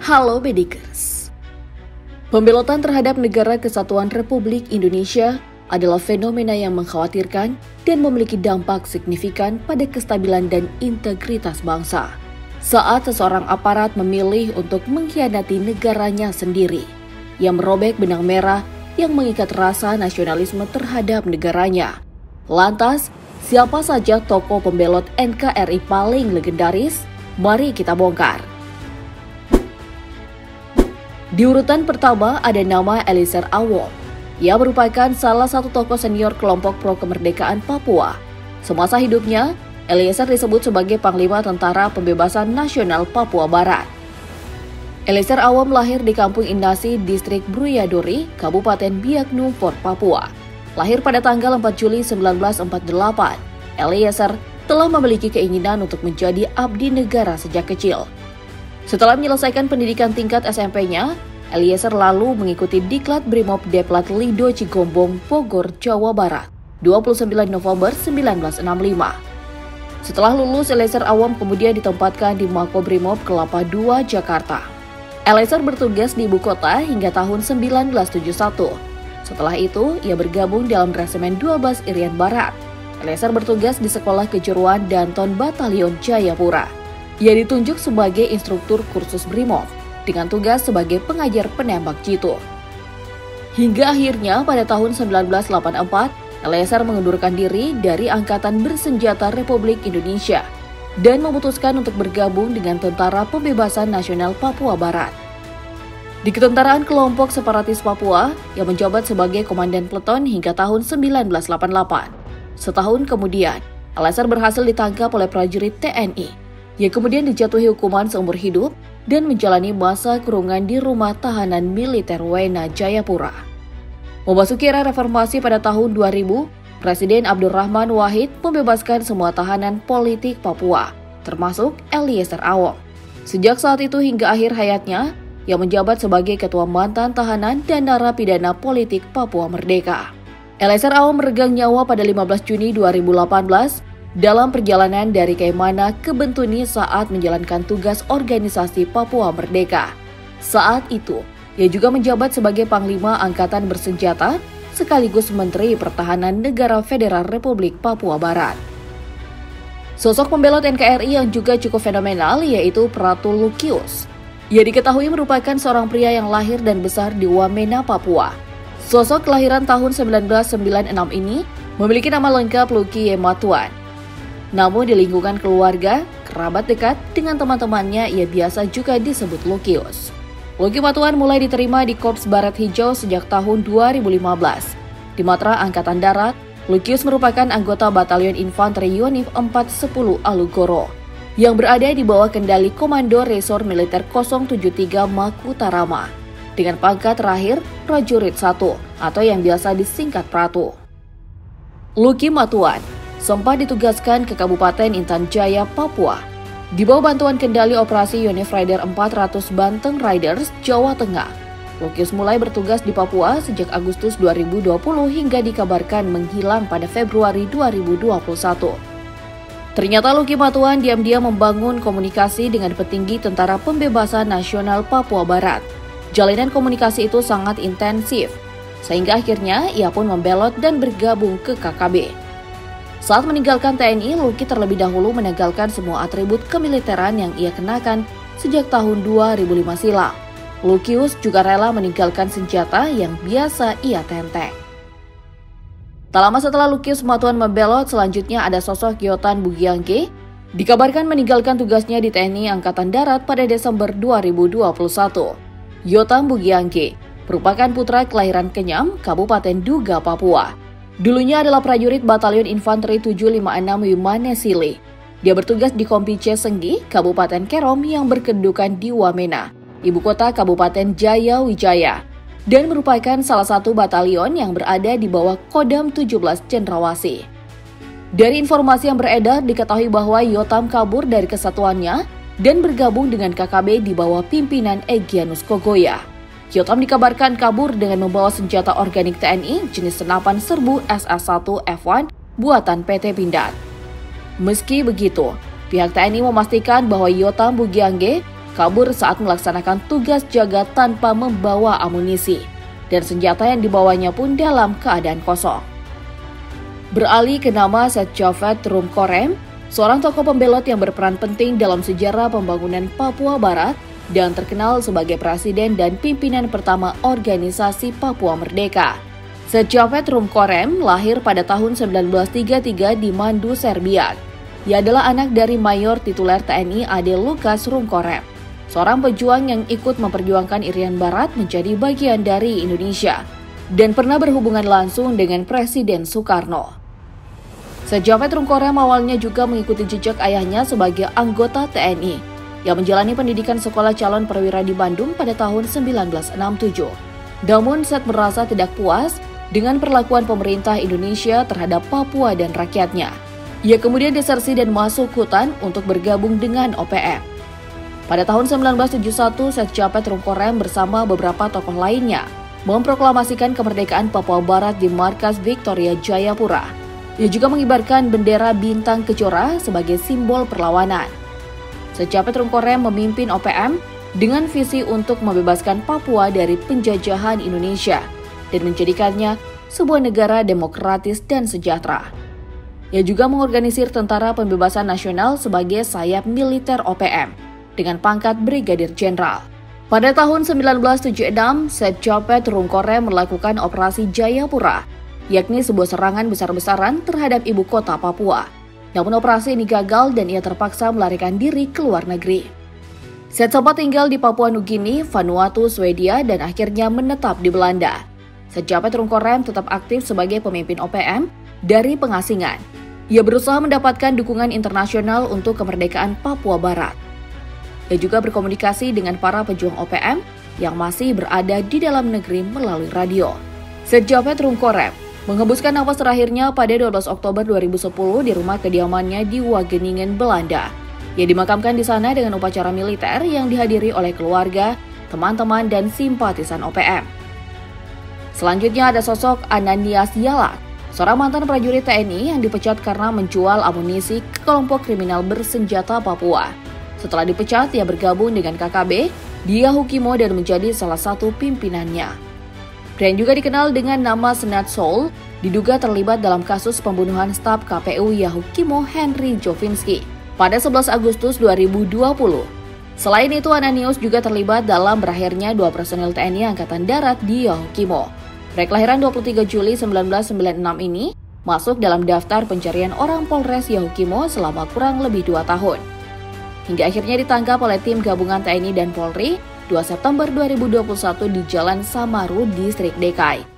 Halo Bedikers. Pembelotan terhadap Negara Kesatuan Republik Indonesia adalah fenomena yang mengkhawatirkan dan memiliki dampak signifikan pada kestabilan dan integritas bangsa. Saat seseorang aparat memilih untuk mengkhianati negaranya sendiri, yang merobek benang merah yang mengikat rasa nasionalisme terhadap negaranya. Lantas, siapa saja tokoh pembelot NKRI paling legendaris? Mari kita bongkar. Di urutan pertama ada nama Eliezer Awom. Ia merupakan salah satu tokoh senior kelompok pro kemerdekaan Papua. Semasa hidupnya, Eliezer disebut sebagai Panglima Tentara Pembebasan Nasional Papua Barat. Eliezer Awom lahir di Kampung Indasi, Distrik Bruyadori, Kabupaten Biak Numfor, Papua. Lahir pada tanggal 4 Juli 1948, Eliezer telah memiliki keinginan untuk menjadi abdi negara sejak kecil. Setelah menyelesaikan pendidikan tingkat SMP-nya, Eliezer lalu mengikuti Diklat Brimob Deplat Lido Cigombong, Bogor, Jawa Barat, 29 November 1965. Setelah lulus, Eliezer Awom kemudian ditempatkan di Makobrimob Kelapa II, Jakarta. Eliezer bertugas di ibu kota hingga tahun 1971. Setelah itu, ia bergabung dalam Resemen 12 Irian Barat. Eliezer bertugas di Sekolah Kejuruan Danton Batalion Jayapura. Ia ditunjuk sebagai instruktur kursus Brimob dengan tugas sebagai pengajar penembak jitu. Hingga akhirnya pada tahun 1984, Eliezer mengundurkan diri dari Angkatan Bersenjata Republik Indonesia dan memutuskan untuk bergabung dengan Tentara Pembebasan Nasional Papua Barat. Di ketentaraan kelompok separatis Papua, ia menjabat sebagai komandan peleton hingga tahun 1988. Setahun kemudian, Eliezer berhasil ditangkap oleh prajurit TNI. Ia kemudian dijatuhi hukuman seumur hidup dan menjalani masa kurungan di rumah tahanan militer Wena, Jayapura. Memasuki era reformasi pada tahun 2000, Presiden Abdurrahman Wahid membebaskan semua tahanan politik Papua, termasuk Eliezer Awom. Sejak saat itu hingga akhir hayatnya, ia menjabat sebagai Ketua Mantan Tahanan dan Narapidana Politik Papua Merdeka. Eliezer Awom meregang nyawa pada 15 Juni 2018 dalam perjalanan dari Kaimana ke Bentuni saat menjalankan tugas organisasi Papua Merdeka. Saat itu, ia juga menjabat sebagai Panglima Angkatan Bersenjata sekaligus Menteri Pertahanan Negara Federal Republik Papua Barat. Sosok pembelot NKRI yang juga cukup fenomenal yaitu Pratu Lukius. Ia diketahui merupakan seorang pria yang lahir dan besar di Wamena, Papua. Sosok kelahiran tahun 1996 ini memiliki nama lengkap Luki Yematuan. Namun di lingkungan keluarga, kerabat dekat dengan teman-temannya ia biasa juga disebut Lukius. Luki Matuan mulai diterima di Korps Barat Hijau sejak tahun 2015. Di Matra Angkatan Darat, Lukius merupakan anggota Batalion Infanteri Yonif 410 Alugoro yang berada di bawah kendali Komando Resor Militer 073 Makutarama dengan pangkat terakhir Prajurit 1 atau yang biasa disingkat Pratu. Luki Matuan sempat ditugaskan ke Kabupaten Intan Jaya, Papua. Di bawah bantuan kendali operasi Yonif Rider 400 Banteng Riders, Jawa Tengah. Lukius mulai bertugas di Papua sejak Agustus 2020 hingga dikabarkan menghilang pada Februari 2021. Ternyata Luki Matuan diam-diam membangun komunikasi dengan petinggi Tentara Pembebasan Nasional Papua Barat. Jalinan komunikasi itu sangat intensif, sehingga akhirnya ia pun membelot dan bergabung ke KKB. Saat meninggalkan TNI, Luki terlebih dahulu meninggalkan semua atribut kemiliteran yang ia kenakan sejak tahun 2005 silam. Lukius juga rela meninggalkan senjata yang biasa ia tenteng. Tak lama setelah Lukius Matuan membelot, selanjutnya ada sosok Yotan Bugiangge, dikabarkan meninggalkan tugasnya di TNI Angkatan Darat pada Desember 2021. Yotan Bugiangge merupakan putra kelahiran Kenyam, Kabupaten Duga, Papua. Dulunya adalah prajurit Batalion Infanteri 756 Wimane Sili. Dia bertugas di Kompi C Senggi, Kabupaten Kerom yang berkedudukan di Wamena, ibu kota Kabupaten Jaya Wijaya, dan merupakan salah satu batalion yang berada di bawah Kodam 17 Cendrawasih. Dari informasi yang beredar, diketahui bahwa Yotam kabur dari kesatuannya dan bergabung dengan KKB di bawah pimpinan Egyanus Kogoya. Yotam dikabarkan kabur dengan membawa senjata organik TNI jenis senapan serbu SS-1 F1 buatan PT Pindad. Meski begitu, pihak TNI memastikan bahwa Yotam Bugiangge kabur saat melaksanakan tugas jaga tanpa membawa amunisi, dan senjata yang dibawanya pun dalam keadaan kosong. Beralih ke nama Setjafet Rumkorem, seorang tokoh pembelot yang berperan penting dalam sejarah pembangunan Papua Barat dan terkenal sebagai presiden dan pimpinan pertama organisasi Papua Merdeka. Setjafet Rumkorem lahir pada tahun 1933 di Mandu, Serbia. Ia adalah anak dari Mayor tituler TNI Ade Lukas Rumkorem, seorang pejuang yang ikut memperjuangkan Irian Barat menjadi bagian dari Indonesia dan pernah berhubungan langsung dengan Presiden Soekarno. Setjafet Rumkorem awalnya juga mengikuti jejak ayahnya sebagai anggota TNI yang menjalani pendidikan sekolah calon perwira di Bandung pada tahun 1967. Namun Set merasa tidak puas dengan perlakuan pemerintah Indonesia terhadap Papua dan rakyatnya. Ia kemudian desersi dan masuk hutan untuk bergabung dengan OPM. Pada tahun 1971, Setjafet Rumkorem bersama beberapa tokoh lainnya memproklamasikan kemerdekaan Papua Barat di markas Victoria Jayapura. Ia juga mengibarkan bendera bintang kejora sebagai simbol perlawanan. Setjafet Rumkorem memimpin OPM dengan visi untuk membebaskan Papua dari penjajahan Indonesia dan menjadikannya sebuah negara demokratis dan sejahtera. Ia juga mengorganisir Tentara Pembebasan Nasional sebagai sayap militer OPM dengan pangkat Brigadir Jenderal. Pada tahun 1976, Setjafet Rumkorem melakukan Operasi Jayapura, yakni sebuah serangan besar-besaran terhadap ibu kota Papua. Namun operasi ini gagal dan ia terpaksa melarikan diri ke luar negeri. Set sempat tinggal di Papua Nugini, Vanuatu, Swedia, dan akhirnya menetap di Belanda. Setjafet Rumkorem tetap aktif sebagai pemimpin OPM dari pengasingan. Ia berusaha mendapatkan dukungan internasional untuk kemerdekaan Papua Barat. Ia juga berkomunikasi dengan para pejuang OPM yang masih berada di dalam negeri melalui radio. Setjafet Rumkorem menghembuskan nafas terakhirnya pada 12 Oktober 2010 di rumah kediamannya di Wageningen, Belanda. Ia dimakamkan di sana dengan upacara militer yang dihadiri oleh keluarga, teman-teman, dan simpatisan OPM. Selanjutnya ada sosok Ananias Yalak, seorang mantan prajurit TNI yang dipecat karena menjual amunisi ke kelompok kriminal bersenjata Papua. Setelah dipecat, ia bergabung dengan KKB di Yahukimo dan menjadi salah satu pimpinannya. Pria yang juga dikenal dengan nama Senat Soul diduga terlibat dalam kasus pembunuhan staf KPU Yahukimo Henry Jovinski pada 11 Agustus 2020. Selain itu, Ananias juga terlibat dalam berakhirnya 2 personel TNI Angkatan Darat di Yahukimo. Pria kelahiran 23 Juli 1996 ini masuk dalam daftar pencarian orang Polres Yahukimo selama kurang lebih 2 tahun. Hingga akhirnya ditangkap oleh tim gabungan TNI dan Polri 2 September 2021 di Jalan Samaru, Distrik DKI.